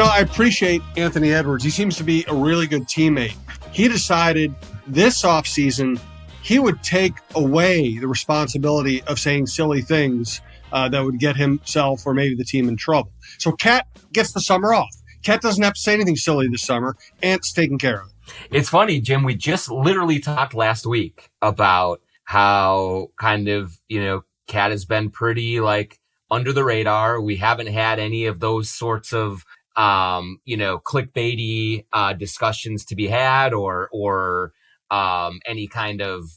I appreciate Anthony Edwards. He seems to be a really good teammate. He decided this offseason he would take away the responsibility of saying silly things that would get himself or maybe the team in trouble. So Cat gets the summer off. Cat doesn't have to say anything silly this summer. Ant's taken care of it. It's funny, Jim. We just literally talked last week about how kind of, Cat has been pretty under the radar. We haven't had any of those sorts of, clickbaity discussions to be had or any kind of,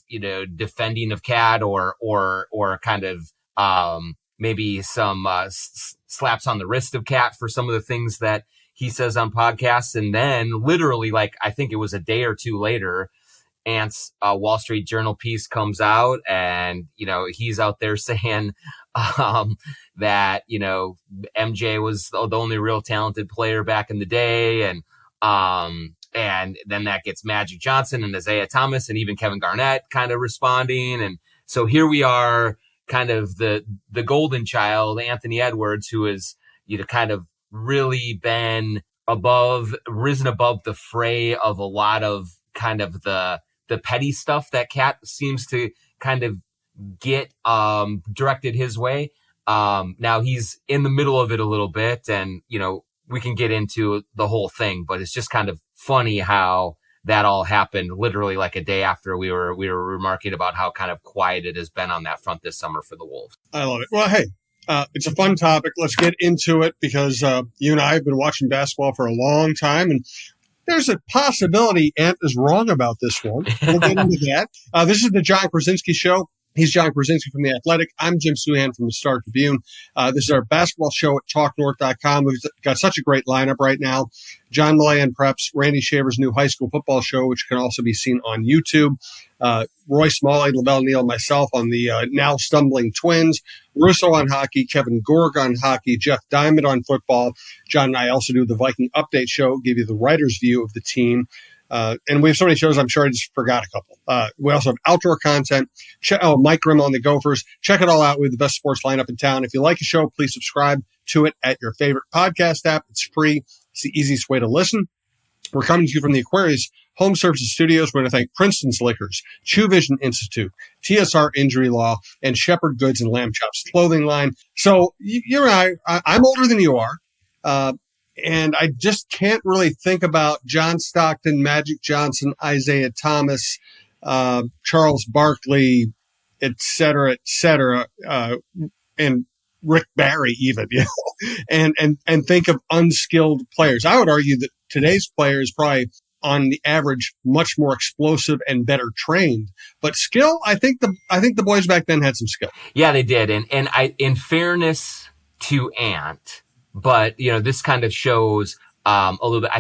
defending of Cat or kind of maybe some slaps on the wrist of Cat for some of the things that he says on podcasts. And then literally, I think it was a day or two later, Ant's Wall Street Journal piece comes out and, he's out there saying that, MJ was the only real talented player back in the day. And then that gets Magic Johnson and Isaiah Thomas and even Kevin Garnett kind of responding. And so here we are, kind of the golden child, Anthony Edwards, who is, kind of really been risen above the fray of a lot of kind of the petty stuff that Cat seems to kind of get directed his way. Now he's in the middle of it a little bit, and we can get into the whole thing, but it's just kind of funny how that all happened literally a day after we were remarking about how kind of quiet it has been on that front this summer for the Wolves. I love it. Well, hey, it's a fun topic. Let's get into it because you and I have been watching basketball for a long time, and there's a possibility Ant is wrong about this one. We'll get into that. This is the Jon Krawczynski Show. He's Jon Krawczynski from The Athletic. I'm Jim Suhan from the Star Tribune. This is our basketball show at TalkNorth.com. We've got such a great lineup right now. John Malayan preps Randy Shaver's new high school football show, which can also be seen on YouTube. Roy Smalley, LaBelle Neal, myself on the now stumbling Twins. Russo on hockey, Kevin Gorg on hockey, Jeff Diamond on football. John and I also do the Viking Update Show, give you the writer's view of the team. And we have so many shows, I'm sure I just forgot a couple. We also have outdoor content. Mike Grimm on the Gophers. Check it all out. We have the best sports lineup in town. If you like a show, please subscribe to it at your favorite podcast app. It's free. It's the easiest way to listen. We're coming to you from the Aquarius Home Services Studios. We're going to thank Princeton's Liquors, True Vision Institute, TSR Injury Law, and Shepherd Goods and Lamb Chops clothing line. So you and I'm older than you are. And I just can't really think about John Stockton, Magic Johnson, Isaiah Thomas, Charles Barkley, et cetera, and Rick Barry even, and think of unskilled players. I would argue that today's player is probably on the average much more explosive and better trained, but skill, I think the boys back then had some skill. Yeah, they did. And I, in fairness to Ant, but, this kind of shows a little bit.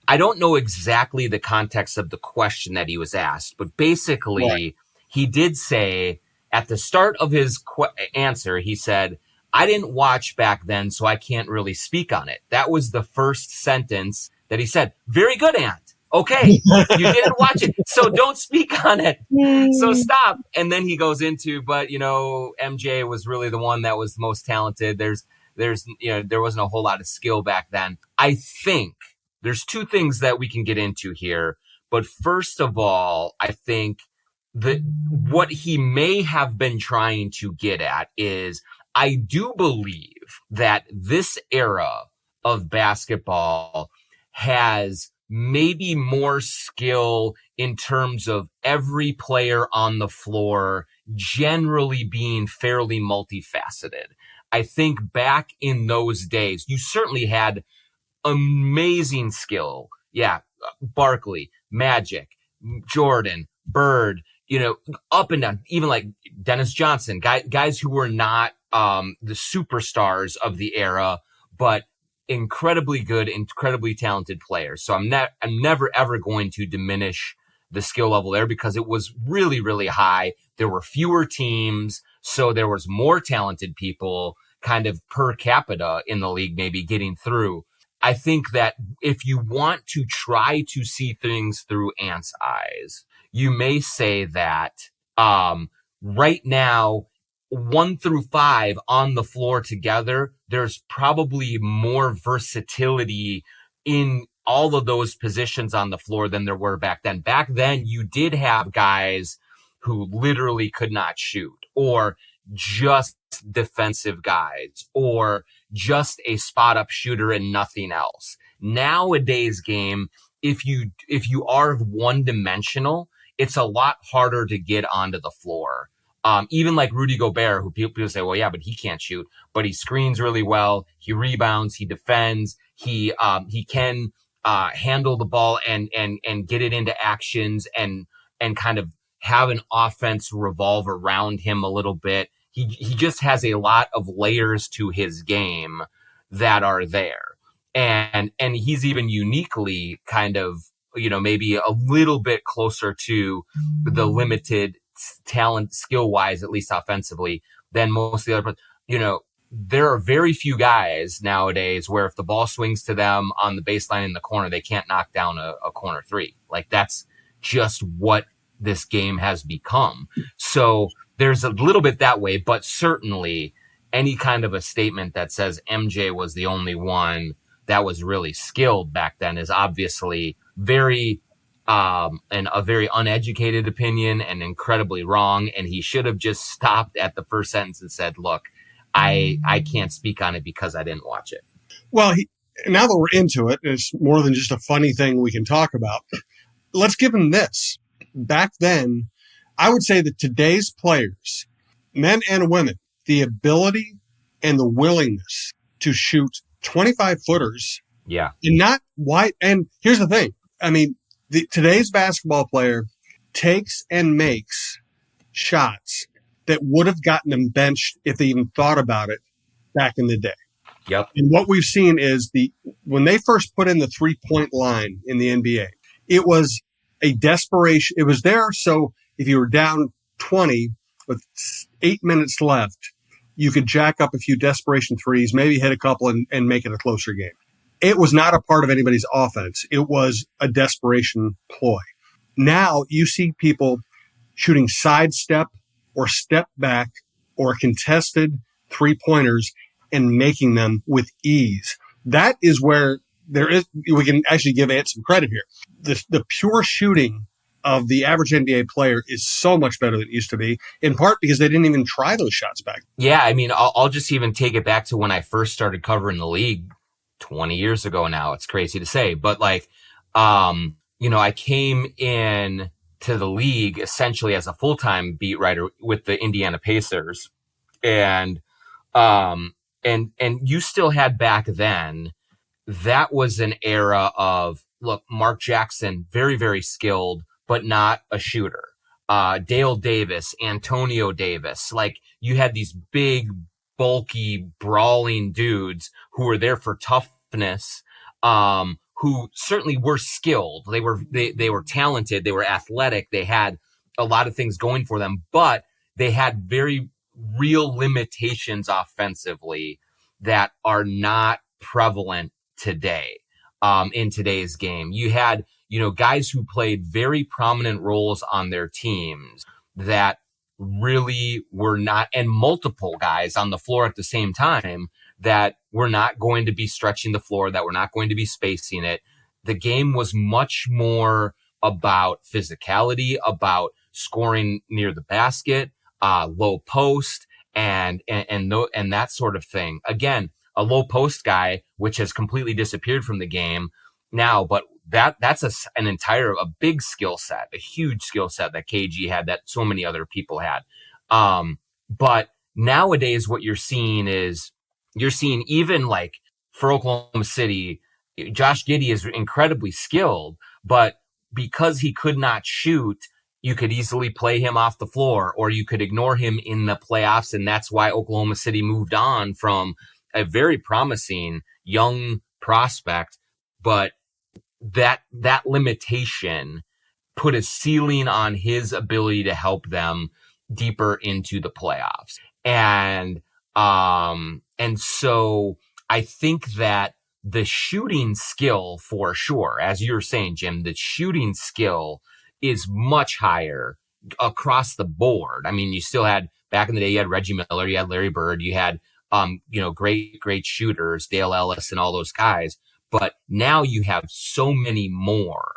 I don't know exactly the context of the question that he was asked, but basically right. He did say at the start of his answer, he said, I didn't watch back then, so I can't really speak on it. That was the first sentence that he said. Very good, Ant. Okay, you didn't watch it, so don't speak on it. So stop. And then he goes into, but, MJ was really the one that was the most talented. There wasn't a whole lot of skill back then. I think there's two things that we can get into here. But first of all, I think that what he may have been trying to get at is I do believe that this era of basketball has maybe more skill in terms of every player on the floor generally being fairly multifaceted. I think back in those days, you certainly had amazing skill. Yeah, Barkley, Magic, Jordan, Bird, up and down, even like Dennis Johnson, guys who were not the superstars of the era, but incredibly good, incredibly talented players. So I'm never ever going to diminish the skill level there because it was really, really high. There were fewer teams, so there was more talented people kind of per capita in the league, maybe getting through. I think that if you want to try to see things through Ant's eyes, you may say that right now 1 through 5 on the floor together, there's probably more versatility in all of those positions on the floor than there were back then. Back then, you did have guys who literally could not shoot, or just defensive guys, or just a spot up shooter and nothing else. Nowadays game, if you are one dimensional, it's a lot harder to get onto the floor. Even like Rudy Gobert, who people say, well, yeah, but he can't shoot, but he screens really well. He rebounds, he defends, he can handle the ball and get it into actions and kind of have an offense revolve around him a little bit. He just has a lot of layers to his game that are there. And he's even uniquely kind of, maybe a little bit closer to the limited talent skill wise, at least offensively, than most of the other, there are very few guys nowadays where if the ball swings to them on the baseline in the corner, they can't knock down a corner three. Like that's just what this game has become. So there's a little bit that way, but certainly any kind of a statement that says MJ was the only one that was really skilled back then is obviously very and a very uneducated opinion and incredibly wrong. And he should have just stopped at the first sentence and said, look, I can't speak on it because I didn't watch it. Well, now that we're into it, it's more than just a funny thing we can talk about. Let's give him this. Back then, I would say that today's players, men and women, the ability and the willingness to shoot 25-footers. Yeah. And not wide. And here's the thing. I mean, today's basketball player takes and makes shots that would have gotten them benched if they even thought about it back in the day. Yep. And what we've seen is when they first put in the 3-point line in the NBA, it was a desperation. It was there. So if you were down 20 with 8 minutes left, you could jack up a few desperation threes, maybe hit a couple and make it a closer game. It was not a part of anybody's offense. It was a desperation ploy. Now you see people shooting sidestep or step back or contested 3-pointers and making them with ease. That is where we can actually give Ant some credit here. The pure shooting of the average NBA player is so much better than it used to be, in part because they didn't even try those shots back. Yeah, I mean, I'll just even take it back to when I first started covering the league 20 years ago now. It's crazy to say, but I came in to the league essentially as a full-time beat writer with the Indiana Pacers. And you still had back then, that was an era of, look, Mark Jackson, very, very skilled, but not a shooter. Dale Davis, Antonio Davis, like you had these big, bulky, brawling dudes who were there for toughness, who certainly were skilled. They were talented. They were athletic. They had a lot of things going for them, but they had very real limitations offensively that are not prevalent today, in today's game. You had, guys who played very prominent roles on their teams that really were not, and multiple guys on the floor at the same time that were not going to be stretching the floor, that were not going to be spacing it. The game was much more about physicality, about scoring near the basket, low post, and that sort of thing. Again, a low post guy, which has completely disappeared from the game now, but that's a big skill set, a huge skill set that KG had, that so many other people had. But nowadays what you're seeing even like for Oklahoma City, Josh Giddey is incredibly skilled, but because he could not shoot, you could easily play him off the floor, or you could ignore him in the playoffs. And that's why Oklahoma City moved on from a very promising young prospect. But that limitation put a ceiling on his ability to help them deeper into the playoffs. And so I think that the shooting skill, for sure, as you were saying, Jim, the shooting skill is much higher across the board. I mean, you still had back in the day, you had Reggie Miller, you had Larry Bird, you had, great shooters, Dale Ellis and all those guys. But now you have so many more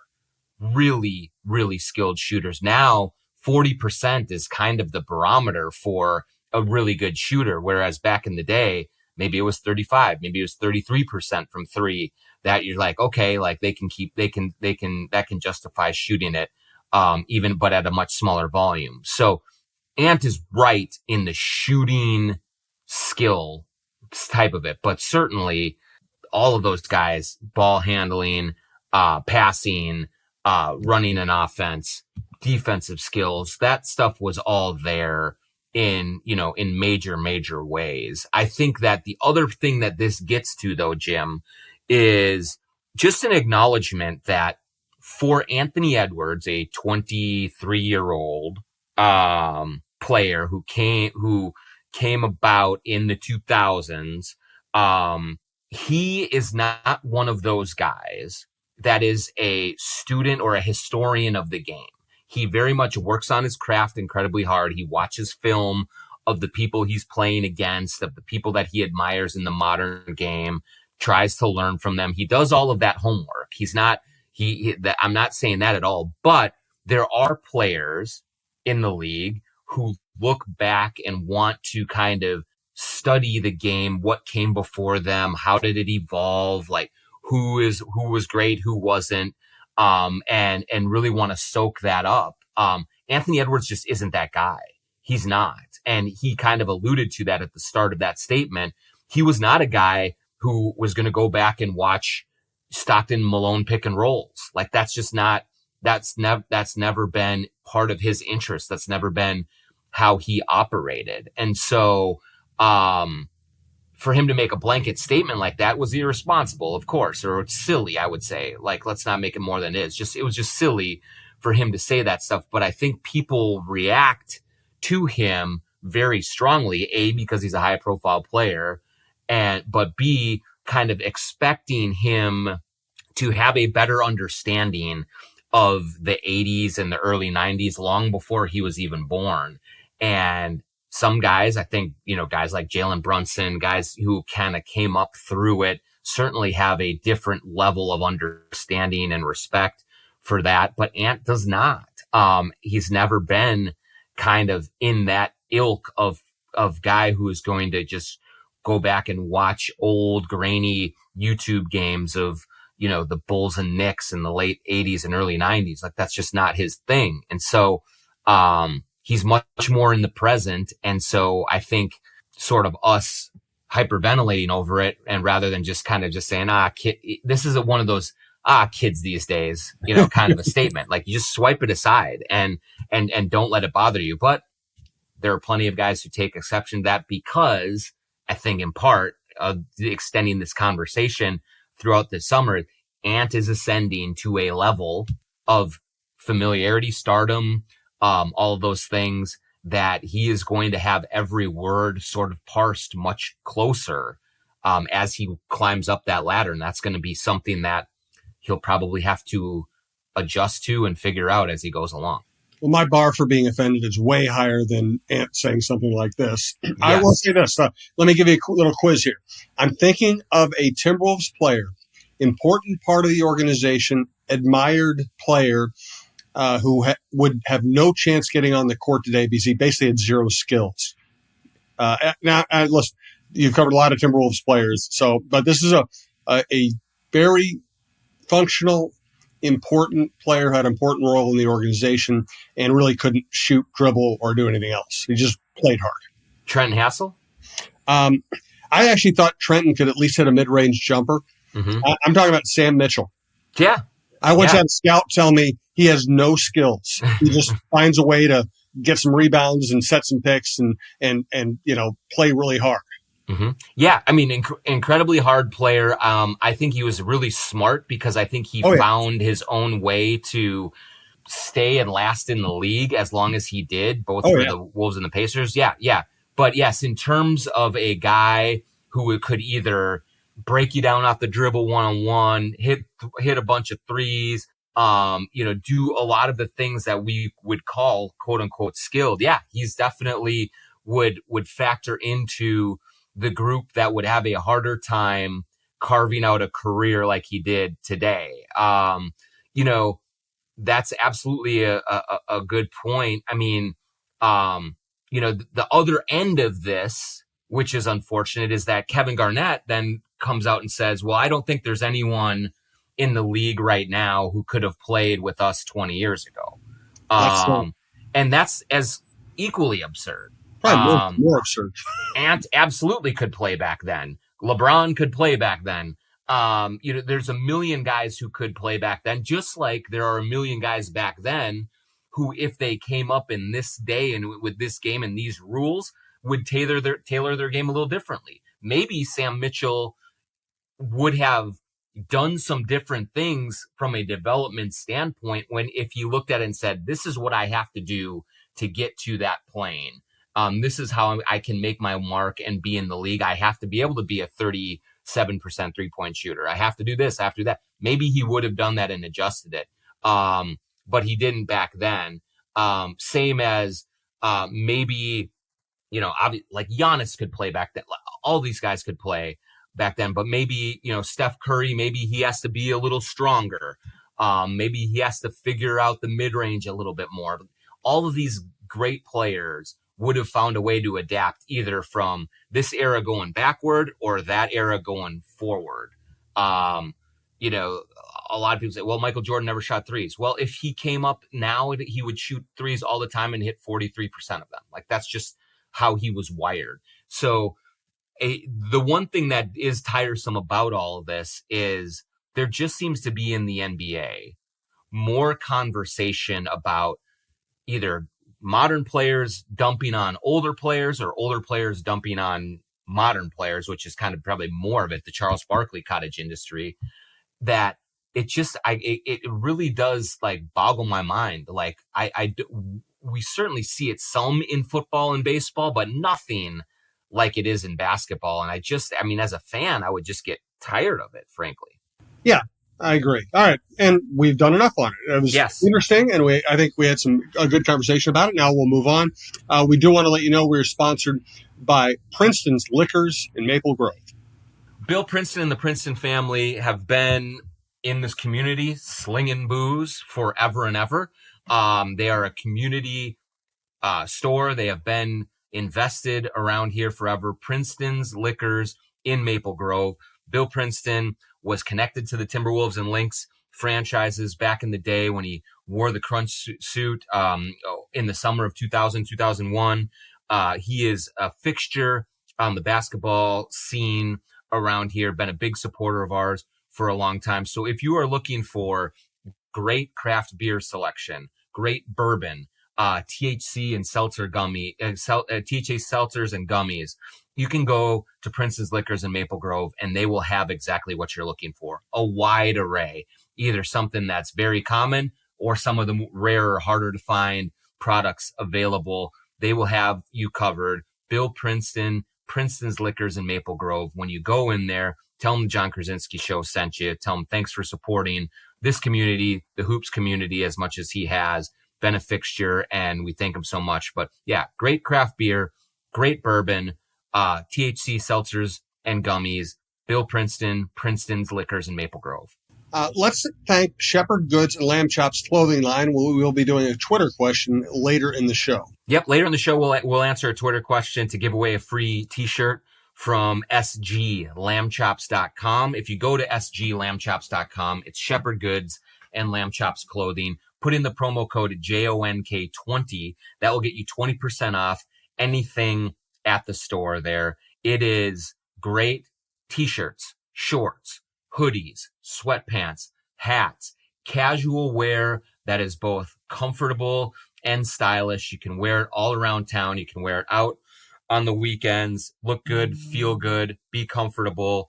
really, really skilled shooters. Now 40% is kind of the barometer for a really good shooter. Whereas back in the day, maybe it was 35, maybe it was 33% from three that you're like, okay, like that can justify shooting it, but at a much smaller volume. So Ant is right in the shooting skill type of it, but certainly all of those guys, ball handling, passing, running an offense, defensive skills, that stuff was all there in major ways. I think that the other thing that this gets to, though, Jim, is just an acknowledgement that for Anthony Edwards, a 23-year-old player who came about in the 2000s, he is not one of those guys that is a student or a historian of the game. He very much works on his craft incredibly hard. He watches film of the people he's playing against, of the people that he admires in the modern game, tries to learn from them. He does all of that homework. I'm not saying that at all, but there are players in the league who look back and want to kind of study the game, what came before them, how did it evolve, like who was great, who wasn't, and really want to soak that up. Anthony Edwards just isn't that guy. He's not. And he kind of alluded to that at the start of that statement. He was not a guy who was going to go back and watch Stockton Malone pick and rolls. Like that's never been part of his interest. That's never been how he operated. And so, for him to make a blanket statement like that was irresponsible, of course, or silly, I would say. Like, let's not make it more than it is. It was just silly for him to say that stuff. But I think people react to him very strongly, A, because he's a high profile player, but B, kind of expecting him to have a better understanding of the 80s and the early 90s long before he was even born. And some guys, I think, guys like Jalen Brunson, guys who kind of came up through it, certainly have a different level of understanding and respect for that. But Ant does not. He's never been kind of in that ilk of guy who is going to just go back and watch old grainy YouTube games of, the Bulls and Knicks in the late 80s and early 90s. Like that's just not his thing. And so, he's much more in the present. And so I think sort of us hyperventilating over it, and rather than just kind of just saying, kid, this is one of those, kids these days, kind of a statement, like you just swipe it aside and don't let it bother you. But there are plenty of guys who take exception to that because I think in part extending this conversation throughout the summer, Ant is ascending to a level of familiarity, stardom, all of those things that he is going to have every word sort of parsed much closer as he climbs up that ladder. And that's going to be something that he'll probably have to adjust to and figure out as he goes along. Well, my bar for being offended is way higher than Ant saying something like this. Yes. I will say this. Let me give you a little quiz here. I'm thinking of a Timberwolves player, important part of the organization, admired player, who would have no chance getting on the court today because he basically had zero skills. Now, listen, you've covered a lot of Timberwolves players, but this is a very functional, important player, had an important role in the organization, and really couldn't shoot, dribble, or do anything else. He just played hard. Trenton Hassel? I actually thought Trenton could at least hit a mid-range jumper. Mm-hmm. I'm talking about Sam Mitchell. Yeah. I once had a scout tell me he has no skills. He just finds a way to get some rebounds and set some picks and play really hard. Mm-hmm. Yeah, I mean, incredibly hard player. I think he was really smart because I think he found his own way to stay and last in the league as long as he did, both for the Wolves and the Pacers. Yeah. But yes, in terms of a guy who could either break you down off the dribble one-on-one, hit a bunch of threes, do a lot of the things that we would call quote unquote skilled. Yeah, he's definitely would factor into the group that would have a harder time carving out a career like he did today. That's absolutely a good point. I mean, the other end of this, which is unfortunate, is that Kevin Garnett then comes out and says, well, I don't think there's anyone in the league right now who could have played with us 20 years ago. And that's as equally absurd. Probably more absurd. Ant absolutely could play back then. LeBron could play back then. There's a million guys who could play back then, just like there are a million guys back then who, if they came up in this day and with this game and these rules, would tailor their game a little differently. Maybe Sam Mitchell would have done some different things from a development standpoint when, if he looked at it and said, this is what I have to do to get to that plane. This is how I can make my mark and be in the league. I have to be able to be a 37% 3-point shooter. I have to do this, I have to do that. Maybe he would have done that and adjusted it. But he didn't back then. Same as maybe, like Giannis could play back then. All these guys could play back then, but maybe, Steph Curry, maybe he has to be a little stronger. Maybe he has to figure out the mid-range a little bit more. All of these great players would have found a way to adapt either from this era going backward or that era going forward. A lot of people say, well, Michael Jordan never shot threes. Well, if he came up now, he would shoot threes all the time and hit 43% of them. Like, that's just how he was wired. So the one thing that is tiresome about all of this is there just seems to be in the NBA more conversation about either modern players dumping on older players or older players dumping on modern players, which is kind of probably more of it, the Charles Barkley cottage industry, that it just, it really does like boggle my mind. Like we certainly see it some in football and baseball, but nothing like it is in basketball. And as a fan, I would just get tired of it, frankly. Yeah, I agree. All right. And we've done enough on it. It was interesting. And I think we had a good conversation about it. Now we'll move on. We do want to let you know we're sponsored by Princeton's Liquors in Maple Grove. Bill Princeton and the Princeton family have been in this community slinging booze forever and ever. They are a community store. They have been invested around here forever. Princeton's Liquors in Maple Grove. Bill Princeton was connected to the Timberwolves and Lynx franchises back in the day when he wore the crunch suit in the summer of 2000, 2001. He is a fixture on the basketball scene around here, been a big supporter of ours for a long time. So if you are looking for great craft beer selection, great bourbon, THC and seltzer THC seltzers and gummies, you can go to Princeton's Liquors in Maple Grove and they will have exactly what you're looking for. A wide array, either something that's very common or some of the rarer, harder to find products available. They will have you covered. Bill Princeton, Princeton's Liquors in Maple Grove. When you go in there, tell them the Jon Krawczynski Show sent you. Tell them thanks for supporting this community, the Hoops community, as much as he has been a fixture, and we thank him so much. But yeah, great craft beer, great bourbon, THC seltzers and gummies. Bill Princeton, Princeton's Liquors in Maple Grove. Let's thank Shepherd Goods and Lamb Chops clothing line. We'll be doing a Twitter question later in the show. Yep, later in the show, we'll answer a Twitter question to give away a free T-shirt from sglambchops.com. If you go to sglambchops.com, it's Shepherd Goods and Lamb Chops clothing. Put in the promo code JONK20. That will get you 20% off anything at the store there. It is great T-shirts, shorts, hoodies, sweatpants, hats, casual wear that is both comfortable and stylish. You can wear it all around town. You can wear it out on the weekends, look good, feel good, be comfortable.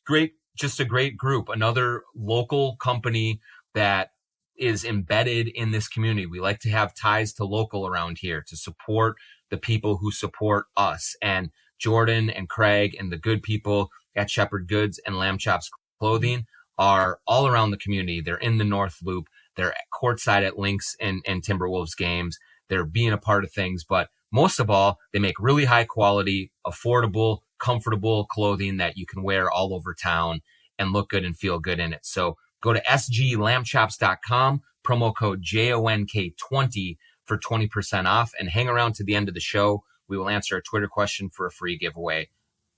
Great, just a great group. Another local company that is embedded in this community. We like to have ties to local around here to support the people who support us. And Jordan and Craig and the good people at Shepherd Goods and Lamb Chops Clothing are all around the community. They're in the North Loop. They're courtside at Lynx and Timberwolves games. They're being a part of things, but most of all, they make really high quality, affordable, comfortable clothing that you can wear all over town and look good and feel good in it. So go to sglambchops.com, promo code JONK20 for 20% off, and hang around to the end of the show. We will answer a Twitter question for a free giveaway.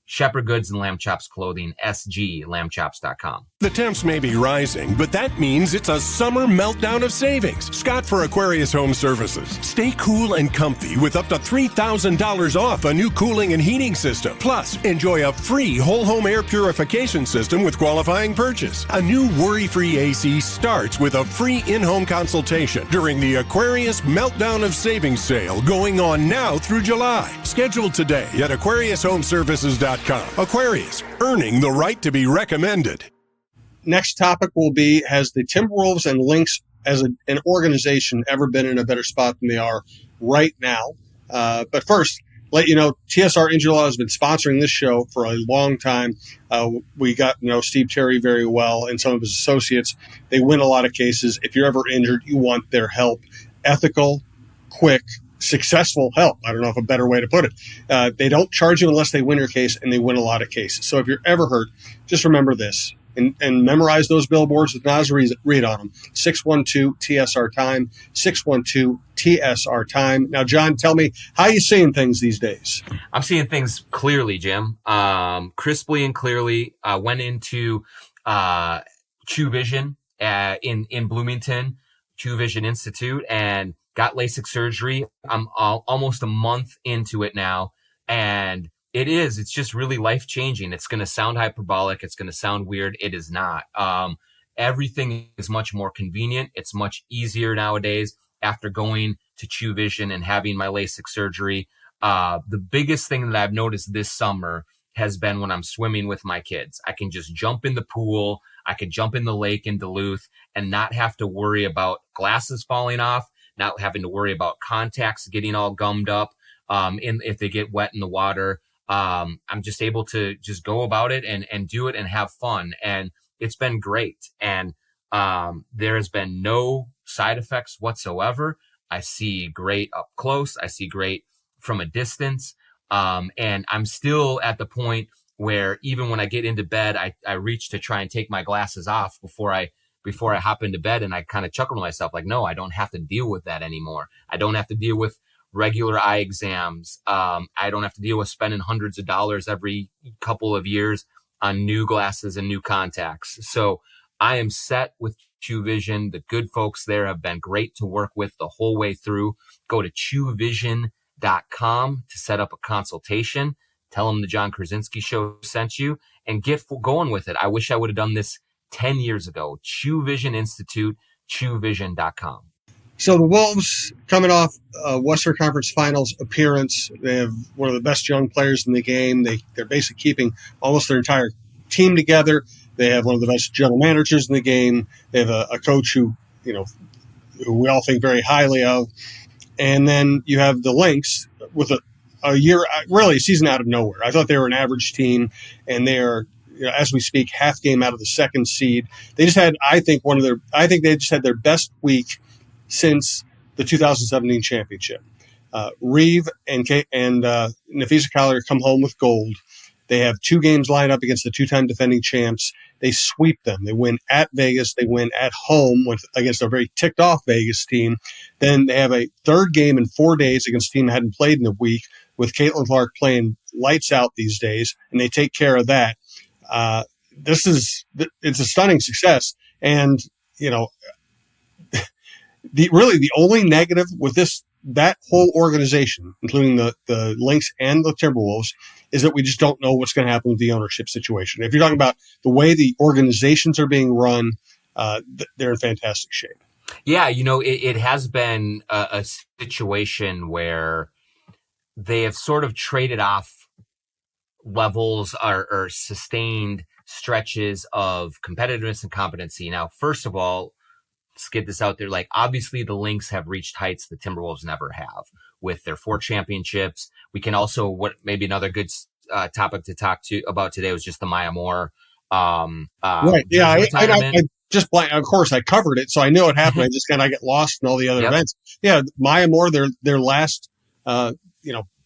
Shepherd Goods and Lamb Chops Clothing, sglambchops.com. The temps may be rising, but that means it's a summer meltdown of savings. Scott for Aquarius Home Services. Stay cool and comfy with up to $3,000 off a new cooling and heating system. Plus, enjoy a free whole home air purification system with qualifying purchase. A new worry-free AC starts with a free in-home consultation during the Aquarius Meltdown of Savings sale going on now through July. Scheduled today at aquariushomeservices.com. Aquarius, earning the right to be recommended. Next topic will be, has the Timberwolves and Lynx as an organization ever been in a better spot than they are right now? But first, let you know, TSR Injury Law has been sponsoring this show for a long time. We got Steve Terry very well and some of his associates. They win a lot of cases. If you're ever injured, you want their help. Ethical, quick, successful help. I don't know if a better way to put it. They don't charge you unless they win your case, and they win a lot of cases. So if you're ever hurt, just remember this and memorize those billboards with Nas Reed on them. 612-TSR-TIME, 612-TSR-TIME. Now, John, tell me, how are you seeing things these days? I'm seeing things clearly, Jim. Crisply and clearly. Went into True Vision in Bloomington, True Vision Institute, and got LASIK surgery. I'm almost a month into it now, and it's just really life-changing. It's going to sound hyperbolic. It's going to sound weird. It is not. Everything is much more convenient. It's much easier nowadays after going to True Vision and having my LASIK surgery. The biggest thing that I've noticed this summer has been when I'm swimming with my kids. I can just jump in the pool. I could jump in the lake in Duluth and not have to worry about glasses falling off, not having to worry about contacts getting all gummed up if they get wet in the water. I'm just able to just go about it and do it and have fun. And it's been great. And there has been no side effects whatsoever. I see great up close. I see great from a distance. And I'm still at the point where even when I get into bed, I reach to try and take my glasses off before I hop into bed, and I kind of chuckle to myself like, no, I don't have to deal with that anymore. I don't have to deal with regular eye exams. I don't have to deal with spending hundreds of dollars every couple of years on new glasses and new contacts. So I am set with True Vision. The good folks there have been great to work with the whole way through. Go to truevision.com to set up a consultation. Tell them the Jon Krawczynski Show sent you and get going with it. I wish I would have done this 10 years ago. True Vision Institute, truevision.com. So the Wolves coming off Western Conference Finals appearance. They have one of the best young players in the game. They're basically keeping almost their entire team together. They have one of the best general managers in the game. They have a coach who we all think very highly of. And then you have the Lynx with a year, really a season out of nowhere. I thought they were an average team, and they are, as we speak, half game out of the second seed. They just had, I think they just had their best week since the 2017 championship. Reeve and Nafisa Collier come home with gold. They have 2 games lined up against the 2-time defending champs. They sweep them. They win at Vegas. They win at home against a very ticked-off Vegas team. Then they have a third game in 4 days against a team that hadn't played in a week, with Caitlin Clark playing lights out these days, and they take care of that. It's a stunning success. And, the only negative with that whole organization, including the Lynx and the Timberwolves, is that we just don't know what's going to happen with the ownership situation. If you're talking about the way the organizations are being run, they're in fantastic shape. Yeah, it has been a situation where they have sort of traded off levels or sustained stretches of competitiveness and competency. Now, first of all, let's get this out there. Like, obviously the Lynx have reached heights the Timberwolves never have with their 4 championships. We can also, maybe another good topic to talk about today was just the Maya Moore. Right. Yeah. I just of course I covered it, so I knew it happened. I just kind of get lost in all the other events. Yeah. Maya Moore, their last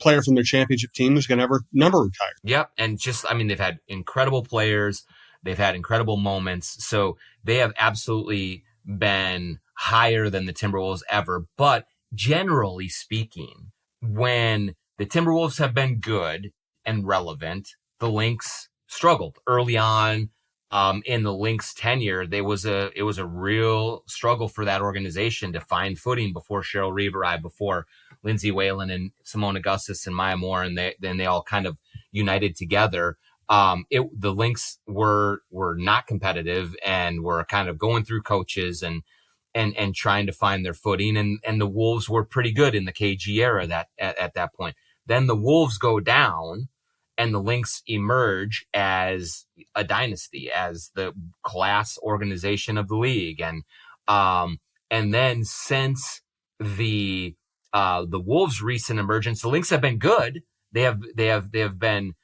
player from their championship team who's going to have her number retired. Yep. And they've had incredible players. They've had incredible moments. So they have absolutely been higher than the Timberwolves ever. But generally speaking, when the Timberwolves have been good and relevant, the Lynx struggled early on. In the Lynx tenure, it was a real struggle for that organization to find footing before Cheryl Reeve arrived, before Lindsay Whalen and Simone Augustus and Maya Moore, and then they all kind of united together. The Lynx were not competitive and were kind of going through coaches and trying to find their footing, and the Wolves were pretty good in the KG era at that point. Then the Wolves go down, and the Lynx emerge as a dynasty, as the class organization of the league. And then since the Wolves' recent emergence, the Lynx have been good. They have been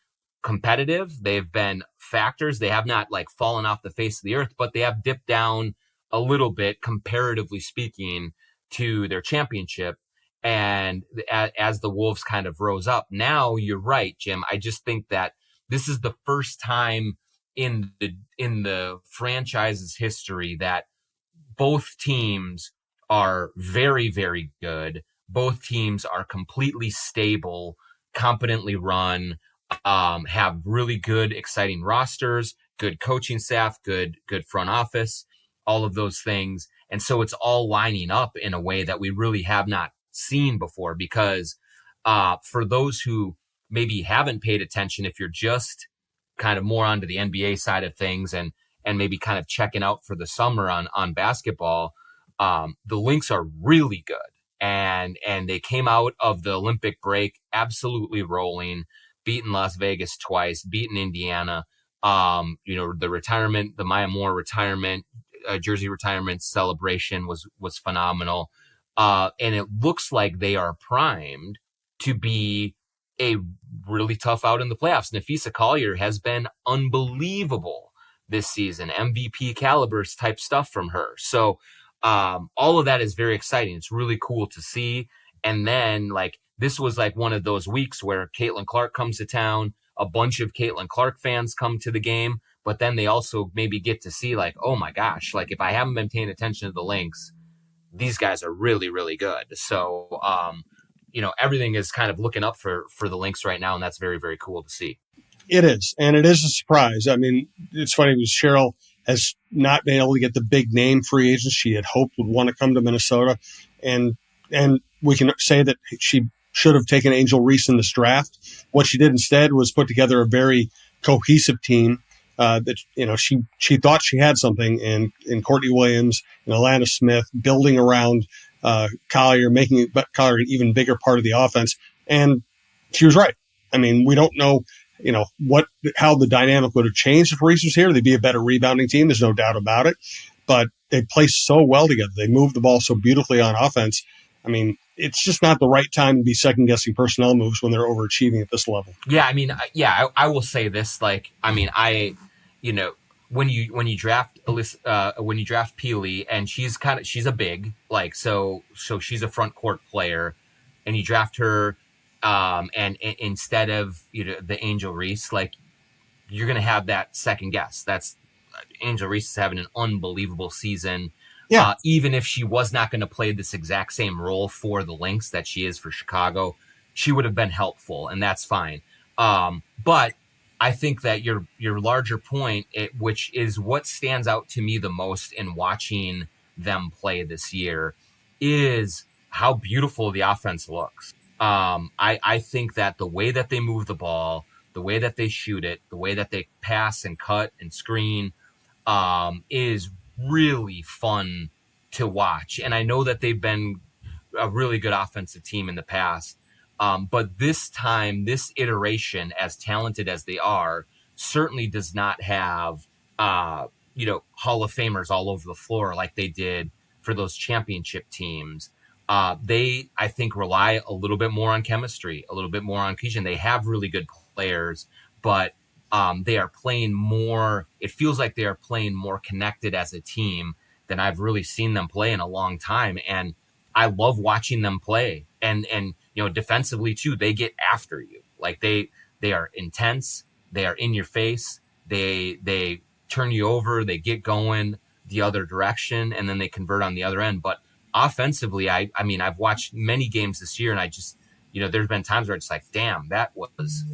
competitive. They've been factors. They have not like fallen off the face of the earth, but they have dipped down a little bit, comparatively speaking, to their championship. And as the Wolves kind of rose up, now you're right, Jim. I just think that this is the first time in the franchise's history that both teams are very, very good. Both teams are completely stable, competently run, have really good, exciting rosters, good coaching staff, good front office, all of those things. And so it's all lining up in a way that we really have not seen before, because for those who maybe haven't paid attention, if you're just kind of more onto the NBA side of things and maybe kind of checking out for the summer on basketball, the Lynx are really good. And they came out of the Olympic break absolutely rolling, beaten Las Vegas twice, beaten Indiana. The retirement, the Maya Moore retirement, jersey retirement celebration was phenomenal. And it looks like they are primed to be a really tough out in the playoffs. Nafisa Collier has been unbelievable this season, MVP calibers type stuff from her. So all of that is very exciting. It's really cool to see. And then this was one of those weeks where Caitlin Clark comes to town. A bunch of Caitlin Clark fans come to the game, but then they also maybe get to see oh my gosh, if I haven't been paying attention to the Lynx, these guys are really, really good. So, everything is kind of looking up for the Lynx right now, and that's very, very cool to see. It is, and it is a surprise. I mean, it's funny because Cheryl has not been able to get the big name free agents she had hoped would want to come to Minnesota, and we can say that she should have taken Angel Reese in this draft. What she did instead was put together a very cohesive team. That she thought she had something in Courtney Williams and Alana Smith, building around Collier, making Collier an even bigger part of the offense, and she was right. I mean, we don't know, how the dynamic would have changed if Reese was here. They'd be a better rebounding team. There's no doubt about it. But they play so well together. They move the ball so beautifully on offense. I mean, it's just not the right time to be second guessing personnel moves when they're overachieving at this level. Yeah, I mean, I will say this. When you draft Peely, and she's a big, so she's a front court player, and you draft her, and instead of the Angel Reese, you're gonna have that second guess. That's Angel Reese is having an unbelievable season. Yeah. Even if she was not going to play this exact same role for the Lynx that she is for Chicago, she would have been helpful, and that's fine. But I think that your larger point, which is what stands out to me the most in watching them play this year, is how beautiful the offense looks. I think that the way that they move the ball, the way that they shoot it, the way that they pass and cut and screen, is really fun to watch. And I know that they've been a really good offensive team in the past. But this time, this iteration, as talented as they are, certainly does not have, Hall of Famers all over the floor like they did for those championship teams. They, I think, rely a little bit more on chemistry, a little bit more on cohesion. They have really good players, but they are playing more. It feels like they are playing more connected as a team than I've really seen them play in a long time. And I love watching them play. And defensively too, they get after you. Like they are intense. They are in your face. They turn you over. They get going the other direction, and then they convert on the other end. But offensively, I mean, I've watched many games this year, and I just, there's been times where it's like, damn, that was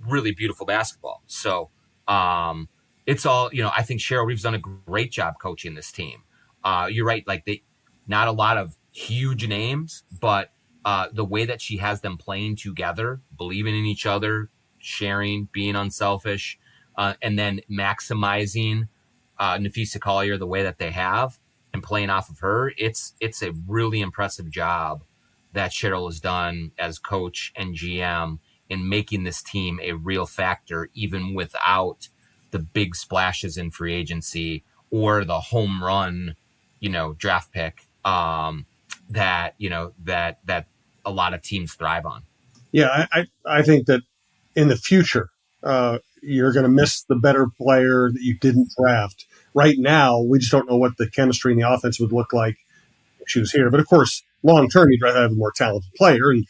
really beautiful basketball. So it's all, I think Cheryl Reeves done a great job coaching this team. You're right. Like not a lot of huge names, but the way that she has them playing together, believing in each other, sharing, being unselfish, and then maximizing Nafisa Collier the way that they have and playing off of her, it's a really impressive job that Cheryl has done as coach and GM in making this team a real factor, even without the big splashes in free agency or the home run, draft pick that a lot of teams thrive on. Yeah, I think that in the future, you're going to miss the better player that you didn't draft. Right now, we just don't know what the chemistry in the offense would look like if she was here. But of course, long term, you'd rather have a more talented player, and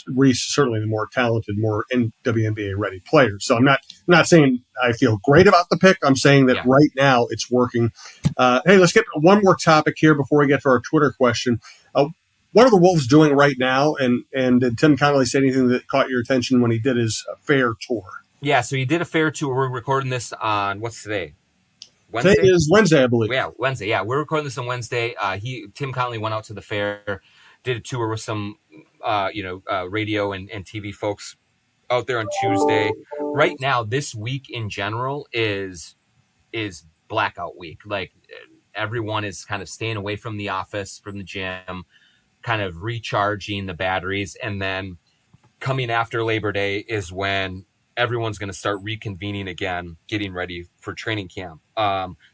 Reese certainly the more talented, more WNBA ready player. So I'm not saying I feel great about the pick. I'm saying that right now it's working. Hey, let's get one more topic here before we get to our Twitter question. What are the Wolves doing right now? And did Tim Connolly say anything that caught your attention when he did his fair tour? Yeah, so he did a fair tour. We're recording this on, what's today? Wednesday? Today is Wednesday, I believe. Yeah, Wednesday. Yeah, we're recording this on Wednesday. Tim Connolly went out to the fair, did a tour with some, radio and TV folks out there on Tuesday. Right now, this week in general is blackout week. Like everyone is kind of staying away from the office, from the gym, kind of recharging the batteries. And then coming after Labor Day is when everyone's going to start reconvening again, getting ready for training camp.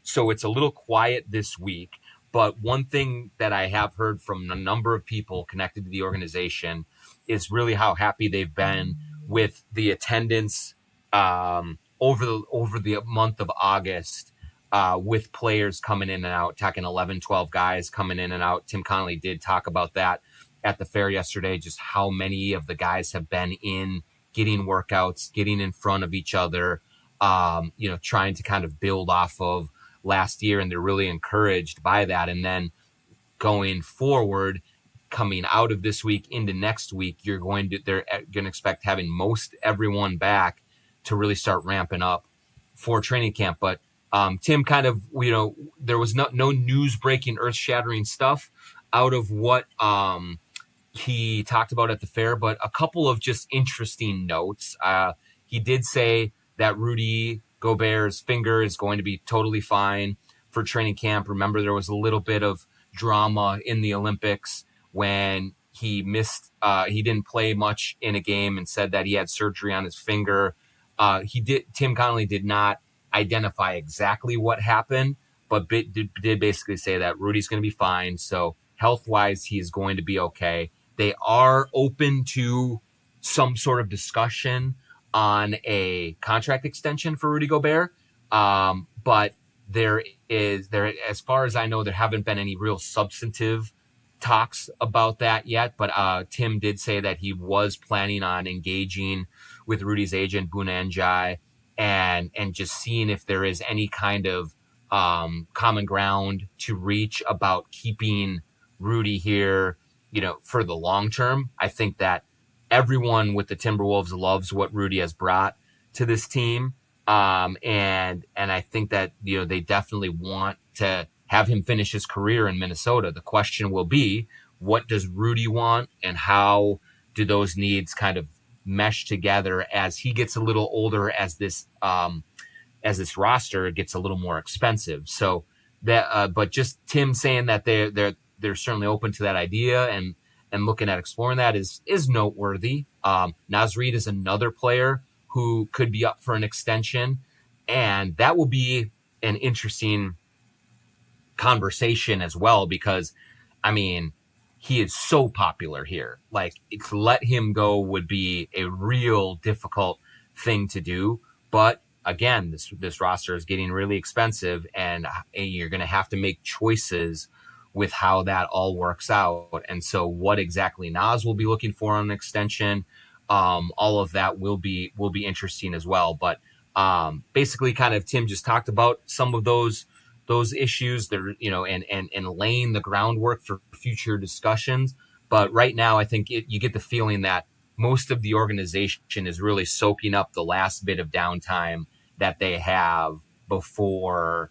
So it's a little quiet this week. But one thing that I have heard from a number of people connected to the organization is really how happy they've been with the attendance over the month of August, with players coming in and out, talking 11, 12 guys coming in and out. Tim Connolly did talk about that at the fair yesterday, just how many of the guys have been in getting workouts, getting in front of each other, trying to kind of build off of last year. And they're really encouraged by that. And then going forward, coming out of this week into next week, they're going to expect having most everyone back to really start ramping up for training camp. But Tim kind of, there was no news breaking, earth shattering stuff out of what he talked about at the fair, but a couple of just interesting notes. He did say that Rudy Gobert's finger is going to be totally fine for training camp. Remember, there was a little bit of drama in the Olympics when he missed, he didn't play much in a game and said that he had surgery on his finger. Tim Connolly did not identify exactly what happened, but did basically say that Rudy's going to be fine. So health-wise, he's going to be okay. They are open to some sort of discussion on a contract extension for Rudy Gobert. But there, as far as I know, there haven't been any real substantive talks about that yet. But Tim did say that he was planning on engaging with Rudy's agent, Buna Njai, and just seeing if there is any kind of common ground to reach about keeping Rudy here, for the long term. I think that everyone with the Timberwolves loves what Rudy has brought to this team. And I think that, they definitely want to have him finish his career in Minnesota. The question will be, what does Rudy want and how do those needs kind of mesh together as he gets a little older, as this roster gets a little more expensive. So that, but just Tim saying that they're certainly open to that idea and looking at exploring that is noteworthy. Naz Reid is another player who could be up for an extension, and that will be an interesting conversation as well, because he is so popular here. Like, to let him go would be a real difficult thing to do. But again, this roster is getting really expensive, and you're going to have to make choices with how that all works out. And so what exactly Nas will be looking for on an extension, all of that will be interesting as well. But basically kind of Tim just talked about some of those issues there, and laying the groundwork for future discussions. But right now, I think you get the feeling that most of the organization is really soaking up the last bit of downtime that they have before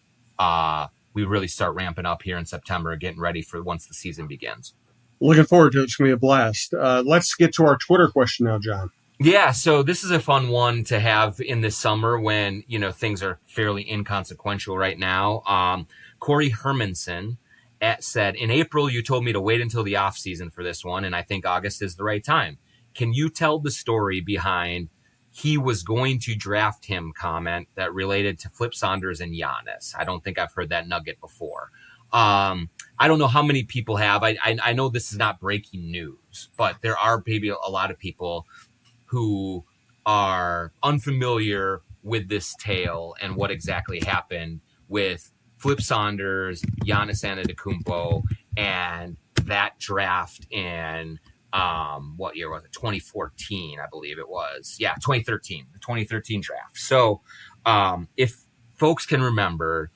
we really start ramping up here in September, getting ready for once the season begins. Looking forward to it. It's going to be a blast. Let's get to our Twitter question now, John. Yeah, so this is a fun one to have in the summer when, things are fairly inconsequential right now. Corey Hermanson said, in April, you told me to wait until the off season for this one, and I think August is the right time. Can you tell the story behind he was going to draft him comment that related to Flip Saunders and Giannis? I don't think I've heard that nugget before. I don't know how many people have. I know this is not breaking news, but there are maybe a lot of people who are unfamiliar with this tale and what exactly happened with Flip Saunders, Giannis Antetokounmpo, and that draft in what year was it? 2014, I believe it was. Yeah, 2013, the 2013 draft. So if folks can remember,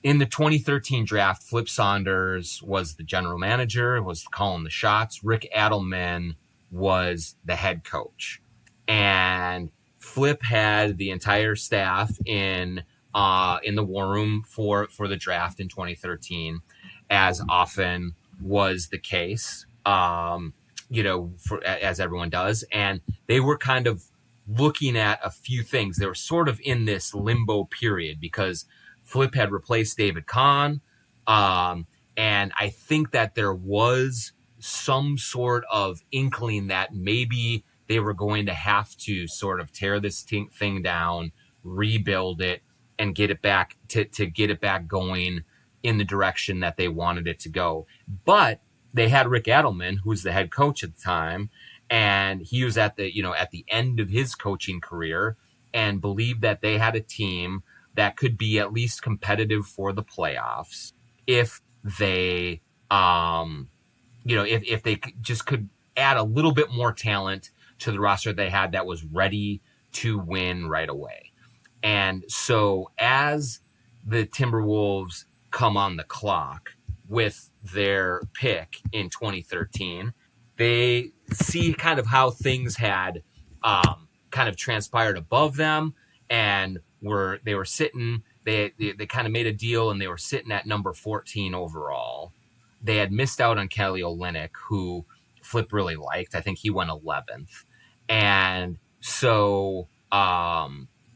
in the 2013 draft, Flip Saunders was the general manager, was calling the shots. Rick Adelman was the head coach. And Flip had the entire staff in the war room for the draft in 2013, as often was the case, as everyone does. And they were kind of looking at a few things. They were sort of in this limbo period because Flip had replaced David Kahn. And I think that there was some sort of inkling that maybe they were going to have to sort of tear this thing down, rebuild it, and get it back to get it back going in the direction that they wanted it to go. But they had Rick Adelman, who was the head coach at the time, and he was at the end of his coaching career, and believed that they had a team that could be at least competitive for the playoffs if they, if they just could add a little bit more talent to the roster they had that was ready to win right away. And so as the Timberwolves come on the clock with their pick in 2013, they see kind of how things had kind of transpired above them, and they were sitting, they kind of made a deal, and they were sitting at number 14 overall. They had missed out on Kelly Olynyk, who Flip really liked. I think he went 11th. And so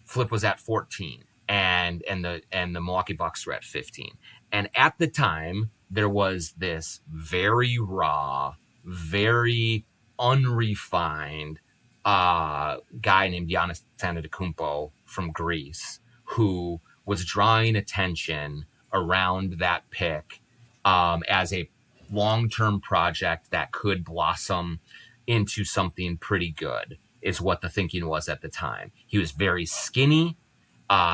Flip was at 14, and the Milwaukee Bucks were at 15. And at the time, there was this very raw, very unrefined guy named Giannis Antetokounmpo from Greece, who was drawing attention around that pick as a long-term project that could blossom into something pretty good, is what the thinking was at the time. He was very skinny.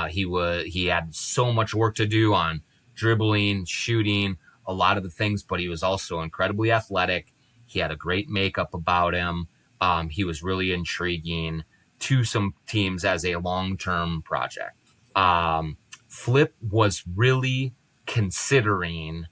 He had so much work to do on dribbling, shooting, a lot of the things, but he was also incredibly athletic. He had a great makeup about him. He was really intriguing to some teams as a long-term project. Flip was really considering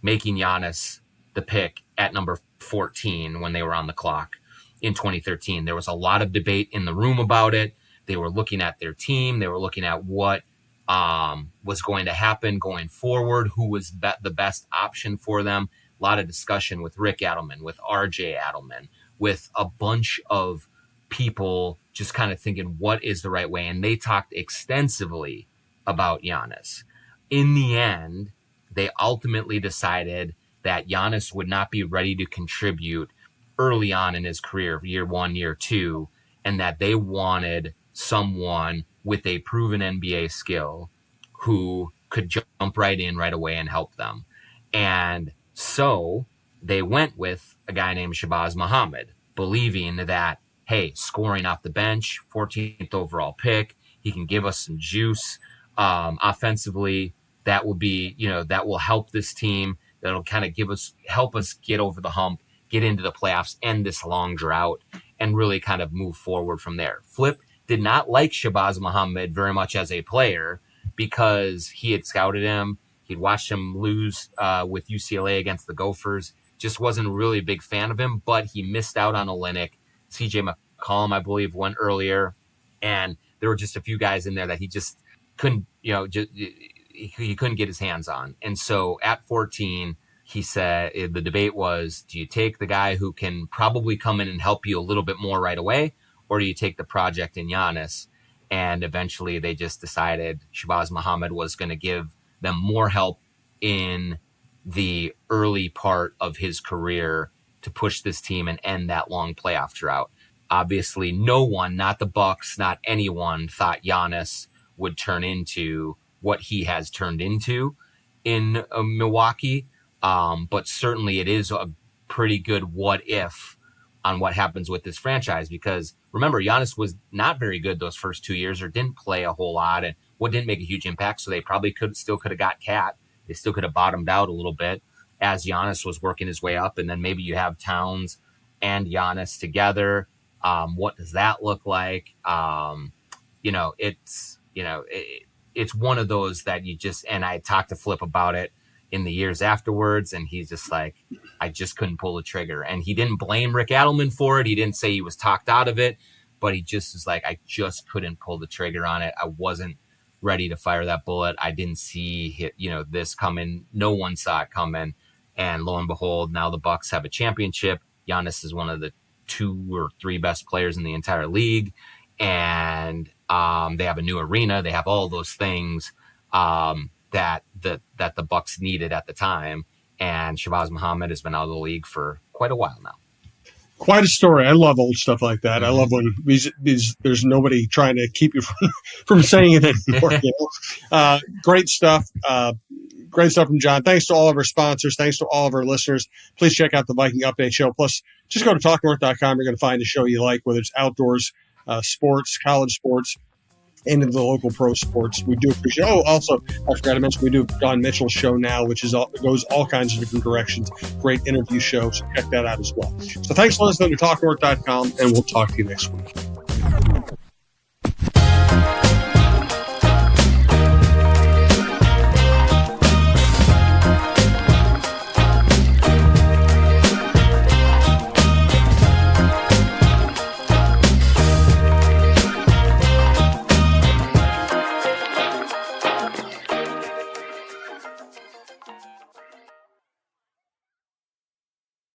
making Giannis the pick at number 14 when they were on the clock in 2013. There was a lot of debate in the room about it. They were looking at their team. They were looking at what was going to happen going forward, who was the best option for them. A lot of discussion with Rick Adelman, with RJ Adelman, with a bunch of people just kind of thinking what is the right way. And they talked extensively about Giannis. In the end, they ultimately decided that Giannis would not be ready to contribute early on in his career, year 1, year 2, and that they wanted someone with a proven NBA skill who could jump right in right away and help them. And so they went with a guy named Shabazz Muhammad, believing that, hey, scoring off the bench, 14th overall pick, he can give us some juice offensively. That will be, that will help this team. that'll kind of help us get over the hump, get into the playoffs, end this long drought, and really kind of move forward from there. Flip did not like Shabazz Muhammad very much as a player because he had scouted him. He'd watched him lose with UCLA against the Gophers. Just wasn't really a big fan of him, but he missed out on Olynyk. CJ McCollum, I believe, went earlier. And there were just a few guys in there that he just couldn't, he couldn't get his hands on. And so at 14, he said the debate was, do you take the guy who can probably come in and help you a little bit more right away, or do you take the project in Giannis? And eventually they just decided Shabazz Muhammad was going to give them more help in the early part of his career to push this team and end that long playoff drought. Obviously, no one, not the Bucks, not anyone, thought Giannis would turn into what he has turned into in Milwaukee. But certainly it is a pretty good what if on what happens with this franchise, because remember, Giannis was not very good those first 2 years, or didn't play a whole lot, and didn't make a huge impact. So they probably could have got Cat. They still could have bottomed out a little bit as Giannis was working his way up. And then maybe you have Towns and Giannis together. What does that look like? It's one of those that you just, and I talked to Flip about it in the years afterwards, and he's just like, I just couldn't pull the trigger. And he didn't blame Rick Adelman for it. He didn't say he was talked out of it, but he just was like, I just couldn't pull the trigger on it. I wasn't ready to fire that bullet. I didn't see this coming. No one saw it coming. And lo and behold, now the Bucks have a championship. Giannis is one of the 2 or 3 best players in the entire league. And they have a new arena. They have all those things that the Bucks needed at the time. And Shabazz Muhammad has been out of the league for quite a while now. Quite a story. I love old stuff like that. I love when there's nobody trying to keep you from saying it anymore. Great stuff. Great stuff from Jon. Thanks to all of our sponsors. Thanks to all of our listeners. Please check out the Viking Update Show. Plus, just go to talknorth.com. You're going to find a show you like, whether it's outdoors, sports, college sports, and in the local pro sports. We do appreciate. Oh, also, I forgot to mention, we do Don Mitchell's show now, which goes all kinds of different directions. Great interview show, so check that out as well. So thanks for listening to talknorth.com, and we'll talk to you next week.